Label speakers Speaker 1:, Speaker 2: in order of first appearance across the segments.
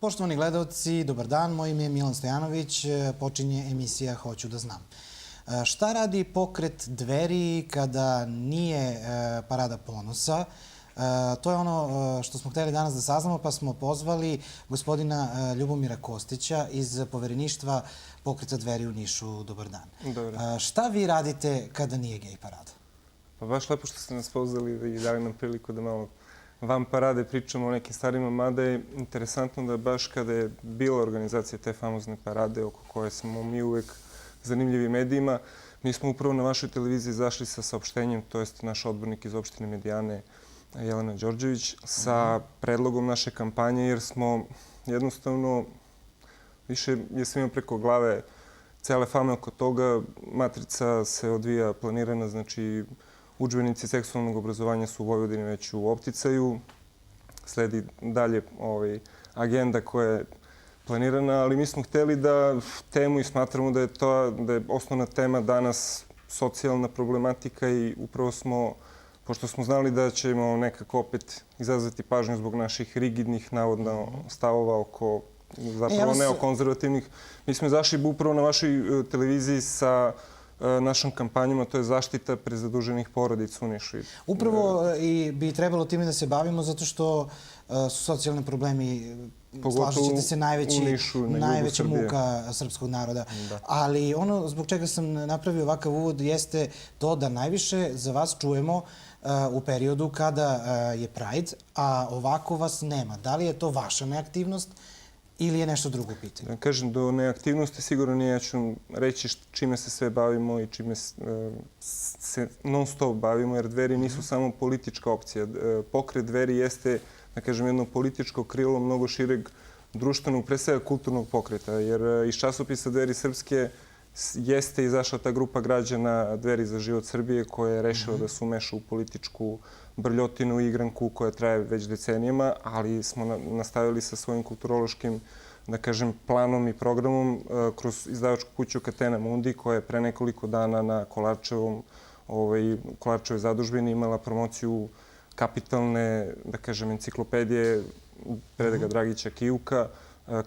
Speaker 1: Poštovani gledalci, dobar dan. Moje ime je Milan Stojanović. Počinje emisija Hoću da znam. Šta radi pokret Dveri kada nije Parada ponosa? To je ono što smo hteli danas da saznamo, pa smo pozvali gospodina Ljubomira Kostića iz povereništva pokreta Dveri u Nišu. Dobar dan.
Speaker 2: Dobar.
Speaker 1: Šta vi radite kada nije gej parada?
Speaker 2: Pa baš lepo što ste nas pozvali i dali nam priliku da malo van parade pričamo o nekim stvarima, mada je interesantno da baš kada je bila organizacija te famozne parade oko koje smo mi uvek zanimljivi medijima, mi smo upravo na vašoj televiziji izašli sa saopštenjem, to jest naš odbornik iz opštine Medijane, Jelena Đorđević, sa predlogom naše kampanje, jer smo jednostavno više je svima preko glave cele fame oko toga. Matrica se odvija planirana, znači udžbenici seksualnog obrazovanja su u Vojvodini već u opticaju. Sledi dalje agenda koja je planirana, ali mi smo hteli da temu i smatramo da je osnovna tema danas socijalna problematika i upravo smo, pošto smo znali da ćemo nekako opet izazvati pažnju zbog naših rigidnih, navodno, stavova oko zapravo neokonzervativnih, mi smo izašli upravo na vašoj televiziji sa našom kampanjom, a to je zaštita prezaduženih porodica u Nišu.
Speaker 1: Upravo i bi trebalo time da se bavimo zato što su socijalni problemi, slažit ćete se, najveća muka srpskog naroda. Ali ono zbog čega sam napravio ovakav uvod jeste to da najviše za vas čujemo u periodu kada je Pride, a ovako vas nema. Da li je to vaša neaktivnost ili je nešto drugo pitanje?
Speaker 2: Kažem, do neaktivnosti sigurno nije. Ja ću reći čime se sve bavimo i čime se non stop bavimo, jer Dveri nisu samo politička opcija. Pokret Dveri jeste, da kažem, jedno političko krilo mnogo šireg društvenog, pre svega kulturnog pokreta, jer iz časopisa Dveri Srpske jeste izašla ta grupa građana Dveri za život Srbije koja je rešila da se umeša u političku brljotinu i igranku koja traje već decenijama, ali smo nastavili sa svojim kulturološkim, da kažem, planom i programom kroz izdavačku kuću Catena Mundi, koja je pre nekoliko dana na Kolarčevoj zadužbini imala promociju kapitalne, da kažem, enciklopedije Predraga Dragića Kijuka,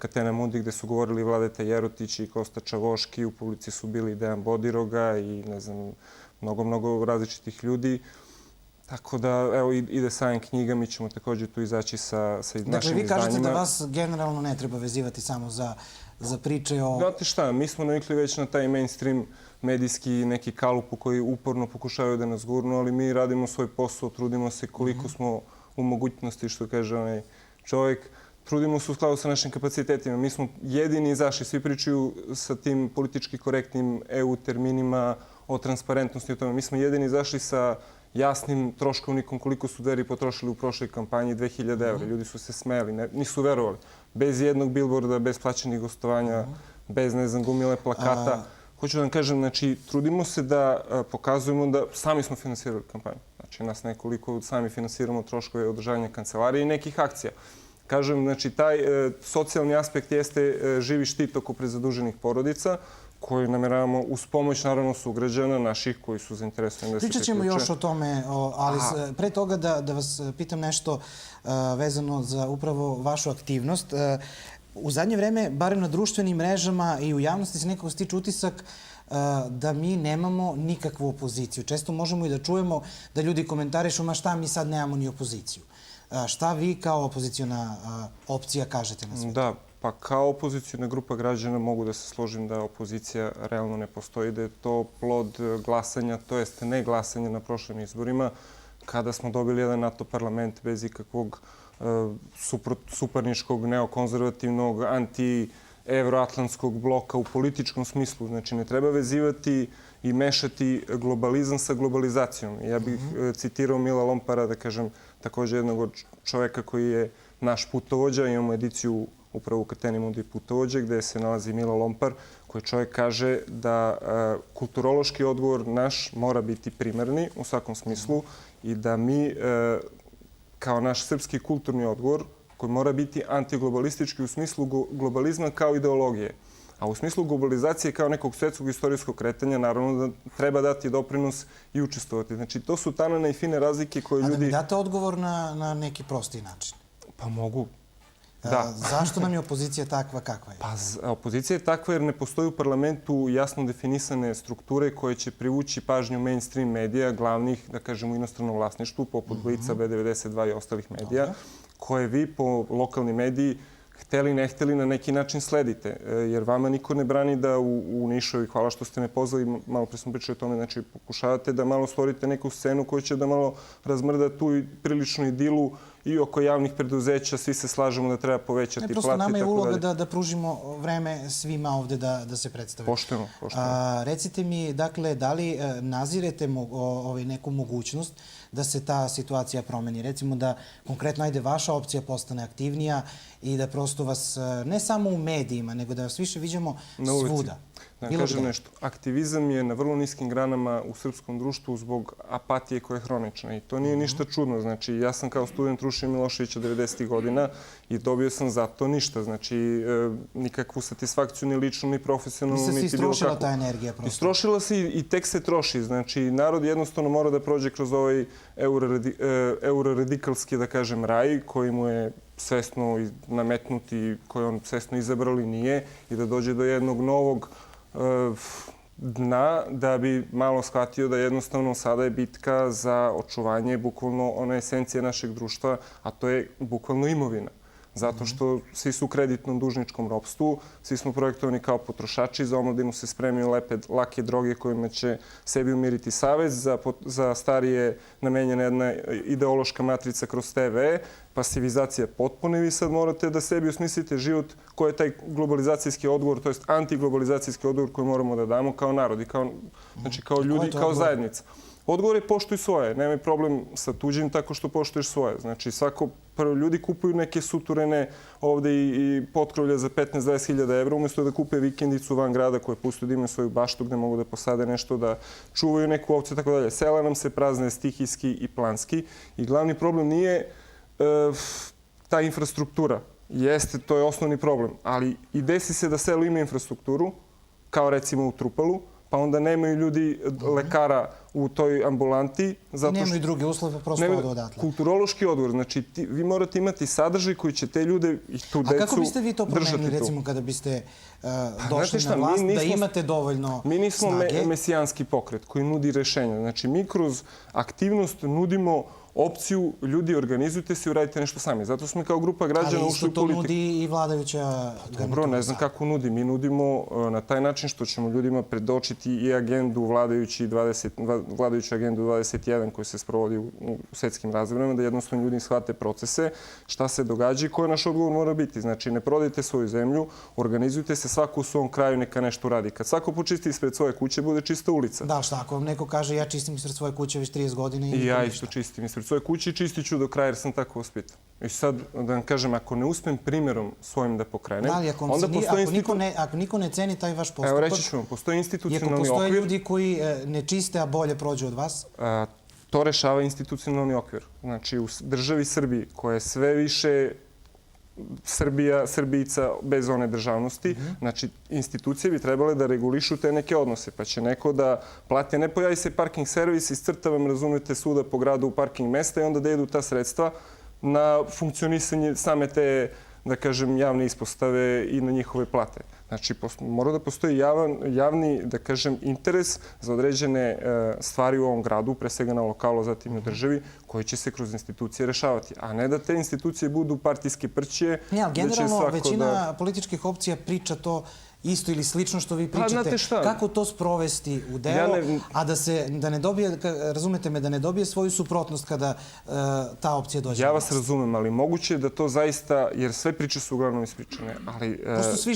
Speaker 2: Catena Mundi, gde su govorili Vladeta Jerotić i Kosta Čavoški. U publici su bili Dejan Bodiroga i, ne znam, mnogo različitih ljudi. Tako da, evo, ide samim knjiga, mi ćemo također tu izaći sa našim izdanjima.
Speaker 1: Dakle, vi kažete da vas generalno ne treba vezivati samo za priče o...
Speaker 2: Znate šta, mi smo navikli već na taj mainstream medijski neki kalup u koji uporno pokušavaju da nas gurnu, ali mi radimo svoj posao, trudimo se koliko smo u mogućnosti, što kaže onaj čovjek. Trudimo se u skladu sa našim kapacitetima. Mi smo jedini izašli, svi pričaju sa tim politički korektnim EU terminima o transparentnosti i o tome. Mi smo jedini izašli sa jasnim troškovnikom koliko su Dveri potrošili u prošloj kampanji, 2000 evra. Ljudi su se smejali, nisu verovali. Bez jednog bilborda, bez plaćenih gostovanja, bez, ne znam, gumile plakata. Hoću da vam kažem, znači, trudimo se da pokazujemo da sami smo finansirali kampanju. Znači, nas nekoliko sami finansiramo troškove održavanja kancelarije i nekih akcija. Kažem, znači, taj socijalni aspekt jeste živi štit oko prezaduženih porodica, koji nameravamo uz pomoć, naravno, sugrađana naših koji su zainteresovani da se priključe.
Speaker 1: Pričat ćemo još o tome, ali pre toga da vas pitam nešto vezano za upravo vašu aktivnost. U zadnje vreme, barem na društvenim mrežama i u javnosti se nekako stiče utisak da mi nemamo nikakvu opoziciju. Često možemo i da čujemo da ljudi komentarišu, ma šta, mi sad nemamo ni opoziciju. Šta vi kao opozicijona opcija kažete na sve?
Speaker 2: Da, pa kao opozicijona grupa građana mogu da se složim da opozicija realno ne postoji, da je to plod glasanja, to jest ne glasanja na prošlim izborima, kada smo dobili jedan NATO parlament bez ikakvog suparničkog, neokonzervativnog, anti-evroatlantskog bloka u političkom smislu. Znači, ne treba vezivati i mešati globalizam sa globalizacijom. Ja bih citirao Mila Lompara, da kažem, također jednog od čoveka koji je naš putovođa. Imamo ediciju upravo u Cateni Mundi putovođe, gde se nalazi Milo Lompar, koji čovjek kaže da kulturološki odgovor naš mora biti primarni u svakom smislu i da mi kao naš srpski kulturni odgovor, koji mora biti antiglobalistički u smislu globalizma kao ideologije. A u smislu globalizacije kao nekog svetskog istorijskog kretanja, naravno da treba dati doprinos i učestvovati. Znači, to su tanane i fine razlike koje ljudi...
Speaker 1: A da mi date odgovor na neki prosti način?
Speaker 2: Pa mogu.
Speaker 1: Zašto nam je opozicija takva kakva je?
Speaker 2: Pa opozicija je takva jer ne postoji u parlamentu jasno definisane strukture koje će privući pažnju mainstream medija, glavnih, da kažemo, u inostranom vlasništvu, poput Blica, B92 i ostalih medija, koje vi po lokalni mediji hteli, ne hteli, na neki način sledite. Jer vama niko ne brani da u Nišu, i hvala što ste me pozvali, malo pre smo pričali o tome, znači pokušavate da malo stvorite neku scenu koja će da malo razmrda tu priličnu idilu i oko javnih preduzeća. Svi se slažemo da treba povećati plate.
Speaker 1: Prosto nama je uloga da pružimo vreme svima ovde da se predstave.
Speaker 2: Pošteno.
Speaker 1: Recite mi, dakle, da li nazirete neku mogućnost da se ta situacija promeni? Recimo da konkretno, ajde, vaša opcija postane aktivnija i da prosto vas, ne samo u medijima, nego da vas više viđamo svuda.
Speaker 2: Da kažem nešto. Aktivizam je na vrlo niskim granama u srpskom društvu zbog apatije koja je hronična. I to nije ništa čudno. Znači, ja sam kao student Rušija Miloševića 90. godina i dobio sam za to ništa. Znači, nikakvu satisfakciju ni ličnu, ni profesionalnu, niti bilo kakvu.
Speaker 1: Misle se istrošila ta energija prosto?
Speaker 2: Istrošila se i tek se troši. Znači, narod jednostavno mora da prođe kroz ovaj euroradikalski, da kažem, raj koji mu je svesno nametnut i koji on svesno izabrali nije i da dođe do jednog novog dna da bi malo shvatio da jednostavno sada je bitka za očuvanje bukvalno one esencije našeg društva, a to je bukvalno imovina. Zato što svi su u kreditnom dužničkom ropstvu, svi smo projektovani kao potrošači, za omladinu se spremaju lake droge kojima će sebi umiriti savez, za starije namenjena jedna ideološka matrica kroz TV, pasivizacija potpuno i vi sad morate da sebi osmislite život koji je taj globalizacijski odgovor, to jest antiglobalizacijski odgovor koji moramo da damo kao narod i kao ljudi, kao zajednica. Odgovor je poštuj svoje. Nemaj problem sa tuđim tako što poštuješ svoje. Znači, ljudi kupuju neke suturene ovde i potkrovlja za 15-20 hiljada evra, umjesto da kupe vikendicu van grada koje puste da imaju svoju baštu gde mogu da posade nešto, da čuvaju neku ovcu i tako dalje. Sela nam se prazne stihijski i planski i glavni problem nije ta infrastruktura. Jeste, to je osnovni problem. Ali i desi se da selo ima infrastrukturu, kao recimo u Trupalu, pa onda nemaju ljudi lekara u toj ambulanti.
Speaker 1: I nemaju druge uslove, prosto odu odatle.
Speaker 2: Kulturološki odgovor. Znači, vi morate imati sadržaj koji će te ljude i tu decu držati tu.
Speaker 1: A kako biste vi to promenili, recimo, kada biste došli na vlast, da imate dovoljno snage?
Speaker 2: Mi nismo mesijanski pokret koji nudi rešenja. Znači, mi kroz aktivnost nudimo opciju, ljudi, organizujte se i uradite nešto sami. Zato smo kao grupa građana ušli u politiku.
Speaker 1: Ali isto to nudi i vladajuća garnitura.
Speaker 2: Dobro, ne znam kako nudi. Mi nudimo na taj način što ćemo ljudima predočiti i agendu vladajuću agendu 21 koju se sprovodi u svetskim razvremima, da jednostavno ljudi shvate procese, šta se događa i koji naš odgovor mora biti. Znači, ne prodajte svoju zemlju, organizujte se svako u svom kraju, neka nešto radi. Kad svako počisti ispred svoje kuće, bude čista ulica.
Speaker 1: Da, šta ako vam neko kaže ja čistim ispred svoje kuće već 30 godina i
Speaker 2: ja isto čistim ispred svoje kuće i čistit ću do kraja jer sam tako vaspitan. I sad, da vam kažem, ako ne uspem primjerom svojim da pokrenem, onda postoji
Speaker 1: ako niko ne ceni taj vaš postupak...
Speaker 2: Evo, reći ću vam, postoji institucionalni okvir...
Speaker 1: I ako postoje ljudi koji ne čiste, a bolje prođu od vas?
Speaker 2: To rešava institucionalni okvir. Znači, u državi Srbiji, koja je sve više Srbijica bez one državnosti, znači, institucije bi trebale da regulišu te neke odnose. Pa će neko da plati, ne pojavi se parking servis, iscrta vam, razumete, svuda po gradu u parking mesta i onda da jedu ta sredstva na funkcionisanje same te, da kažem, javne ispostave i na njihove plate. Znači, mora da postoji javni, da kažem, interes za određene stvari u ovom gradu, pre svega na lokalu, zatim i u državi, koji će se kroz institucije rešavati. A ne da te institucije budu partijske prćije.
Speaker 1: Generalno, većina političkih opcija priča to isto ili slično što vi pričate. Kako to sprovesti u delo, a da ne dobije, razumete me, da ne dobije svoju suprotnost kada ta opcija dođe?
Speaker 2: Ja vas razumem, ali moguće je da to zaista, jer sve priče su uglavnom ispričane, ali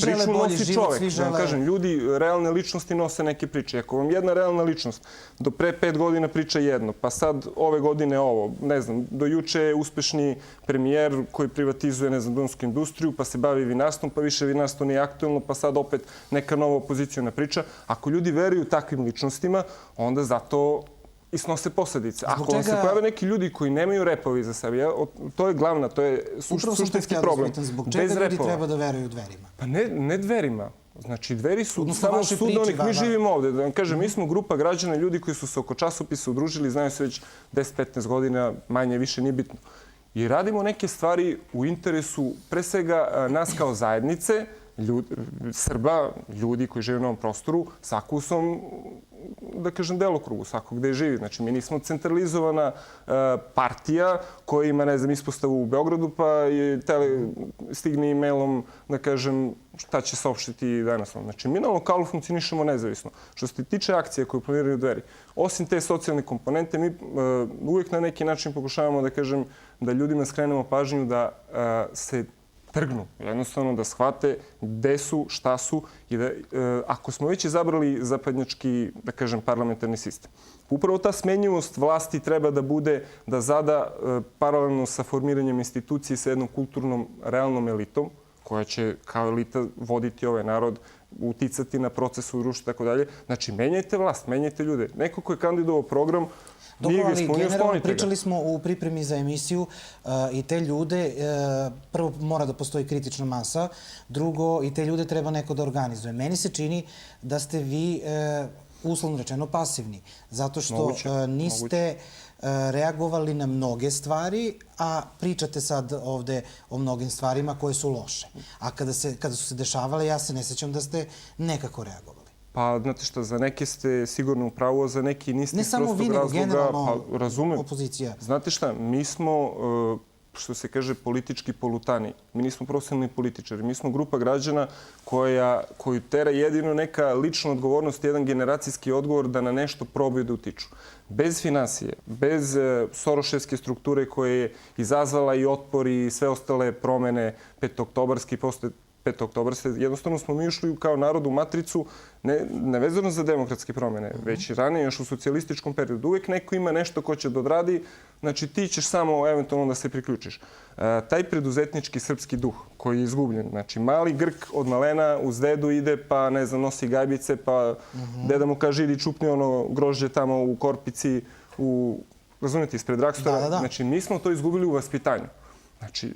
Speaker 2: priču nosi čovek. Da vam kažem, ljudi, realne ličnosti nose neke priče. Ako vam jedna realna ličnost do pre 5 godina priča jedno, pa sad ove godine ovo, ne znam, do juče je uspešni premijer koji privatizuje, ne znam, dunsku industriju, pa se bavi vinarstvom, pa više vinarstvo nije aktuelno, pa sad opet neka nova opozicijona priča. Ako ljudi veruju takvim ličnostima, onda zato i snose posledice. Ako vam se pojave neki ljudi koji nemaju repovi za sebe, to je glavna, to je suštinski problem.
Speaker 1: Zbog čega ljudi treba da veruju Dverima?
Speaker 2: Pa ne Dverima. Znači, Dveri su samo sud onih. Mi živimo ovde. Da vam kažem, mi smo grupa građana, ljudi koji su se oko časopisa udružili, znaju se već 10-15 godina, manje, više, nije bitno. i radimo neke stvari u interesu pre svega nas kao zajednice, Srba, ljudi koji žive na ovom prostoru, svako u svom, da kažem, delokrugu, svako gde živi. Znači, mi nismo centralizovana partija koja ima, ne znam, ispostavu u Beogradu, pa je stigne e-mailom, da kažem, šta će saopštiti danas. Znači, mi na lokalu funkcionišemo nezavisno. Što se tiče akcije koje planiraju Dveri, osim te socijalne komponente, mi uvijek na neki način pokušavamo, da kažem, da ljudima skrenemo pažnju da se trgnu, jednostavno da shvate gde su, šta su i da ako smo već izabrali zapadnjački, da kažem, parlamentarni sistem, upravo ta smenjivost vlasti treba da bude, da zada paralelno sa formiranjem institucije sa jednom kulturnom, realnom elitom, koja će kao elita voditi ovaj narod, uticati na proces u društvu i tako dalje. Znači, menjajte vlast, menjajte ljude. Neko ko je kandidovao program,
Speaker 1: dobro, ali generalno pričali smo u pripremi za emisiju i te ljude, prvo mora da postoji kritična masa, drugo i te ljude treba neko da organizuje. Meni se čini da ste vi, uslovno rečeno, pasivni, zato što niste reagovali na mnoge stvari, a pričate sad ovde o mnogim stvarima koje su loše. A kada su se dešavale, ja se ne sećam da ste nekako reagovali.
Speaker 2: Pa, znate što, za neke ste sigurno u pravu, a za neki niste iz prostog razloga.
Speaker 1: Ne samo vi, nego generalno opozicija.
Speaker 2: Znate šta, mi smo, što se kaže, politički polutani. Mi nismo profesionalni političari. Mi smo grupa građana koju tera jedino neka lična odgovornost, jedan generacijski odgovor da na nešto probaju da utiču. Bez finansije, bez soroševske strukture koje je izazvala i otpor i sve ostale promene petooktobarske i posle petooktobarske, jednostavno smo mi ušli kao narod u matricu ne vezano za demokratske promene, već i ranije, još u socijalističkom periodu. Uvijek neko ima nešto ko će da odradi, znači ti ćeš samo eventualno da se priključiš. Taj preduzetnički srpski duh koji je izgubljen, znači mali Grk od malena uz dedu ide pa, ne znam, nosi gajbice, pa deda mu kaže idi čupni ono grožđe tamo u korpici, razumijete, ispred Drakstora. Znači mi smo to izgubili u vaspitanju. Znači,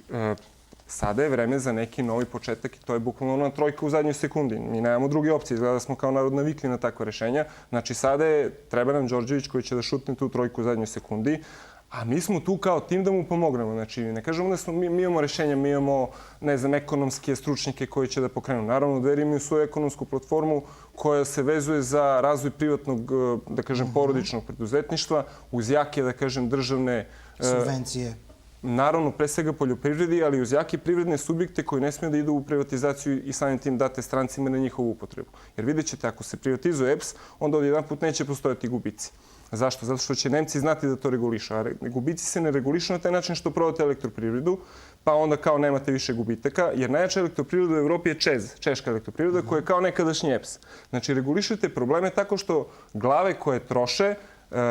Speaker 2: sada je vreme za neki novi početak i to je bukvalno ona trojka u zadnjoj sekundi. Mi nemamo druge opcije. Izgleda da smo kao narod navikli na takve rešenja. Znači sada treba nam Đorđević koji će da šutne tu trojku u zadnjoj sekundi, a mi smo tu kao tim da mu pomognemo. Znači ne kažemo da mi imamo rešenja, mi imamo, ne znam, ekonomske stručnjake koji će da pokrenu. Naravno, Dveri imaju svoju ekonomsku platformu koja se vezuje za razvoj privatnog, da kažem, porodičnog preduzetništva uz jake, da kažem, državne
Speaker 1: subvencije.
Speaker 2: Naravno, pre svega poljoprivredi, ali uz jake privredne subjekte koji ne smiju da idu u privatizaciju i samim tim date strancima na njihovu upotrebu. Jer vidjet ćete, ako se privatizuje EPS, onda odjedan put neće postojati gubici. Zašto? Zato što će Nemci znati da to regulišu. A gubici se ne regulišu na taj način što prodate elektroprivredu, pa onda kao nemate više gubitaka, jer najjača elektroprivreda u Evropi je ČEZ, češka elektroprivreda, koja je kao nekadašnji EPS. Znači, regulišete probleme tako što glave koje troše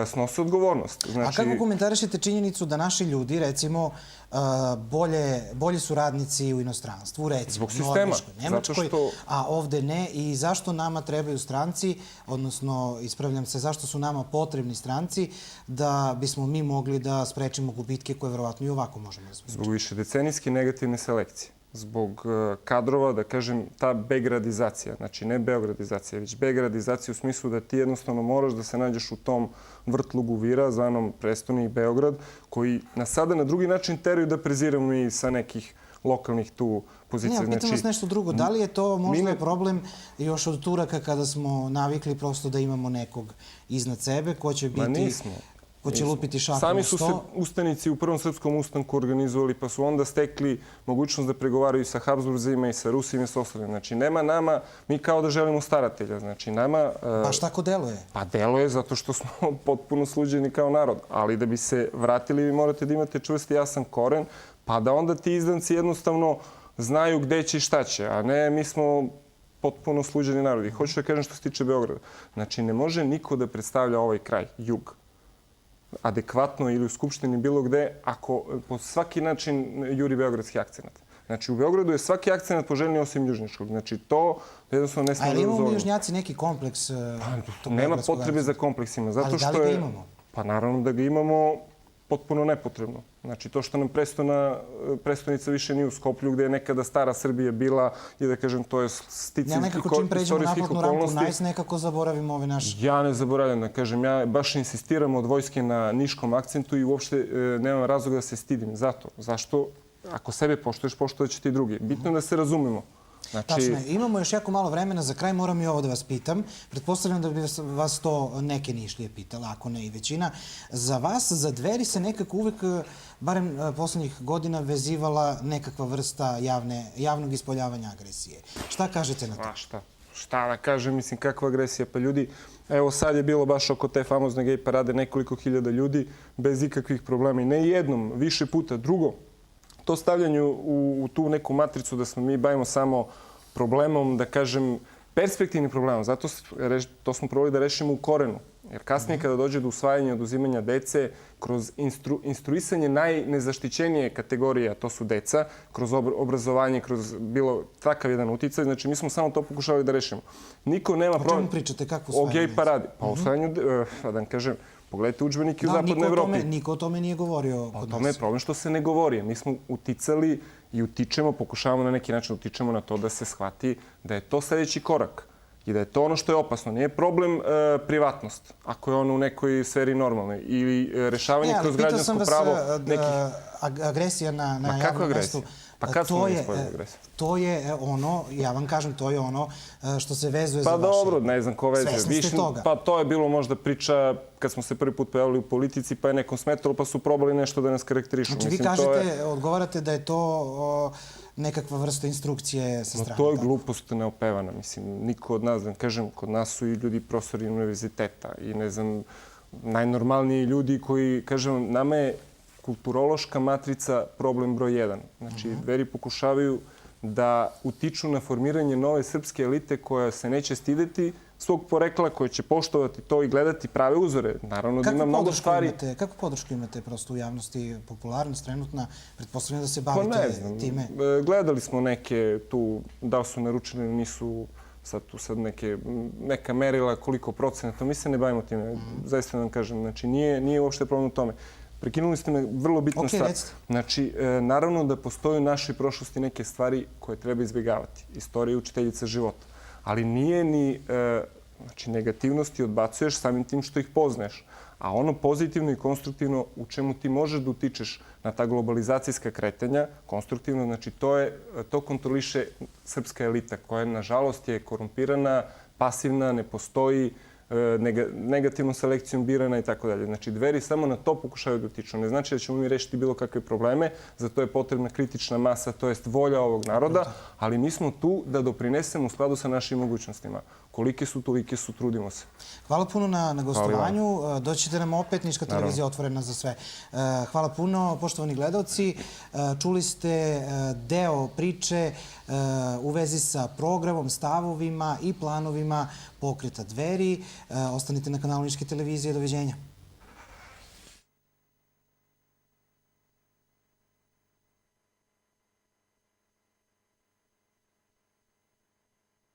Speaker 2: snose odgovornost.
Speaker 1: A kako komentarišete činjenicu da naši ljudi, recimo, bolji su radnici u inostranstvu, recimo,
Speaker 2: zbog sistema,
Speaker 1: Nemačkoj, a ovde ne? I zašto nama trebaju stranci, odnosno, ispravljam se, zašto su nama potrebni stranci da bismo mi mogli da sprečimo gubitke koje verovatno i ovako možemo da sprečimo?
Speaker 2: Zbog višedecenijske negativne selekcije. Zbog kadrova, da kažem, ta begradizacija, znači ne beogradizacija, već begradizacija u smislu da ti jednostavno moraš da se nađeš u tom vrtlugu vira, zvanom prestonik Beograd, koji nas sada na drugi način teraju da preziramo i sa nekih lokalnih tu pozicija.
Speaker 1: Ne, pitam vas nešto drugo. Da li je to možda problem još od Turaka kada smo navikli prosto da imamo nekog iznad sebe ko će biti...
Speaker 2: Ma nismo.
Speaker 1: Ko će lupiti šakom u sto?
Speaker 2: Sami su se ustanici u Prvom srpskom ustanku organizovali, pa su onda stekli mogućnost da pregovaraju sa Habsburzima i sa Rusima i sa ostalim. Znači, nema nama, mi kao da želimo staratelja. Znači, nama...
Speaker 1: Baš tako deluje?
Speaker 2: Pa deluje zato što smo potpuno sluđeni kao narod. Ali da bi se vratili, vi morate da imate čvrsti jasan koren, pa da onda ti izdanci jednostavno znaju gde će i šta će, a ne mi smo potpuno sluđeni narod. I hoću da kažem što se tiče Beograda. Znači, ne može niko da predstavlja ovaj kraj, jug, adekvatno ili u Skupštini bilo gde, ako po svaki način juri beogradski akcenat. Znači, u Beogradu je svaki akcenat poželjniji osim južničkog. Znači, to jednostavno ne smije da dozvolimo.
Speaker 1: Ali imamo južnjaci neki kompleks tog beogradskog akcenata?
Speaker 2: Nema potrebe za kompleksima.
Speaker 1: Ali da li ga imamo?
Speaker 2: Pa naravno da ga imamo potpuno nepotrebno. Znači, to što nam prestonica više nije u Skoplju, gde je nekada stara Srbija bila, i da kažem, to je sticaj istorijskih okolnosti.
Speaker 1: Nekako čim pređemo naplatnu rampu, nekako zaboravimo ove naše.
Speaker 2: Ja ne zaboravljam, da kažem, ja baš insistiram od vojske na niškom akcentu i uopšte nemam razloga da se stidim. Zato. Zašto? Ako sebe poštuješ, poštovaće i drugi. Bitno je da se razumemo.
Speaker 1: Tačno je. Imamo još jako malo vremena. Za kraj moram i ovo da vas pitam. Pretpostavljam da bi vas to neke Nišlije pitale, ako ne i većina. Za vas, za Dveri se nekako uvek, barem poslednjih godina, vezivala nekakva vrsta javnog ispoljavanja agresije. Šta kažete na to?
Speaker 2: Šta da kažem, mislim, kakva agresija? Pa ljudi, evo sad je bilo baš oko te famozne gej parade nekoliko hiljada ljudi bez ikakvih problema. I ne jednom, više puta. Drugo, to stavljanje u tu neku matricu da smo mi bavimo samo problemom, da kažem, perspektivnim problemom. Zato to smo probali da rešimo u korenu. Jer kasnije kada dođe do usvajanja i oduzimanja dece, kroz instruisanje najnezaštićenije kategorije, a to su deca, kroz obrazovanje, kroz bilo takav jedan uticaj, znači mi smo samo to pokušali da rešimo. Niko nema problem...
Speaker 1: O čemu pričate? Kako usvajanje?
Speaker 2: O gej paradi. Pa o usvajanju, da vam kažem, pogledajte udžbenike u zapadnoj Evropi.
Speaker 1: Niko o tome nije govorio kod nas.
Speaker 2: O tome je problem što se ne govori. Mi smo uticali i utičemo, pokušavamo na neki način utičemo na to da se shvati da je to sledeći korak i da je to ono što je opasno. Nije problem privatnost, ako je ono u nekoj sferi normalnoj, ili rešavanje kroz građansko pravo nekih...
Speaker 1: Agresija na javnom mestu.
Speaker 2: Pa kad smo mi spojili agresiju?
Speaker 1: To je ono, ja vam kažem, to je ono što se vezuje za vaše...
Speaker 2: Pa dobro, ne znam ko vezuje.
Speaker 1: Svesni ste toga.
Speaker 2: Pa to je bilo možda priča kad smo se prvi put pojavili u politici, pa je nekom smetalo, pa su probali nešto da nas karakterišu.
Speaker 1: Znači vi kažete, odgovarate da je to nekakva vrsta instrukcije sa strane.
Speaker 2: To je glupost neopevana. Mislim, niko od nas, da kažem, kod nas su i ljudi profesori univerziteta i ne znam, najnormalniji ljudi koji, kažem, nama je kulturološka matrica problem broj 1. Znači, Dveri pokušavaju da utiču na formiranje nove srpske elite koja se neće stideti svog porekla, koja će poštovati to i gledati prave uzore. Naravno da ima mnogo stvari...
Speaker 1: Kakvu podršku imate prosto u javnosti? Popularnost trenutna? Pretpostavljam da se bavite time.
Speaker 2: Gledali smo neke tu, da li su naručene ili nisu, sad tu neka merila, koliko procenata. Mi se ne bavimo time, zaista vam kažem. Znači, nije uopšte problem u tome. Prekinuli ste me vrlo bitnu stvar. Znači, naravno da postoje u našoj prošlosti neke stvari koje treba izbjegavati. Istorija je učiteljica života. Ali nije ni negativnosti odbacuješ samim tim što ih poznaješ. A ono pozitivno i konstruktivno u čemu ti možeš da utičeš na ta globalizacijska kretanja, konstruktivno, znači to kontroliše srpska elita koja, nažalost, je korumpirana, pasivna, ne postoji, negativnom selekcijom birana i tako dalje. Znači, Dveri samo na to pokušaju da utiču. Ne znači da ćemo mi rešiti bilo kakve probleme, za to je potrebna kritična masa, to jest volja ovog naroda, ali mi smo tu da doprinesemo u skladu sa našim mogućnostima. Kolike su, tolike su, trudimo se.
Speaker 1: Hvala puno na gostovanju. Doćete nam opet, Niška televizija otvorena za sve. Hvala puno, poštovani gledalci. Čuli ste deo priče u vezi sa programom, stavovima i planovima pokreta Dveri. Ostanite na kanalu Niške televizije. Doviđenja.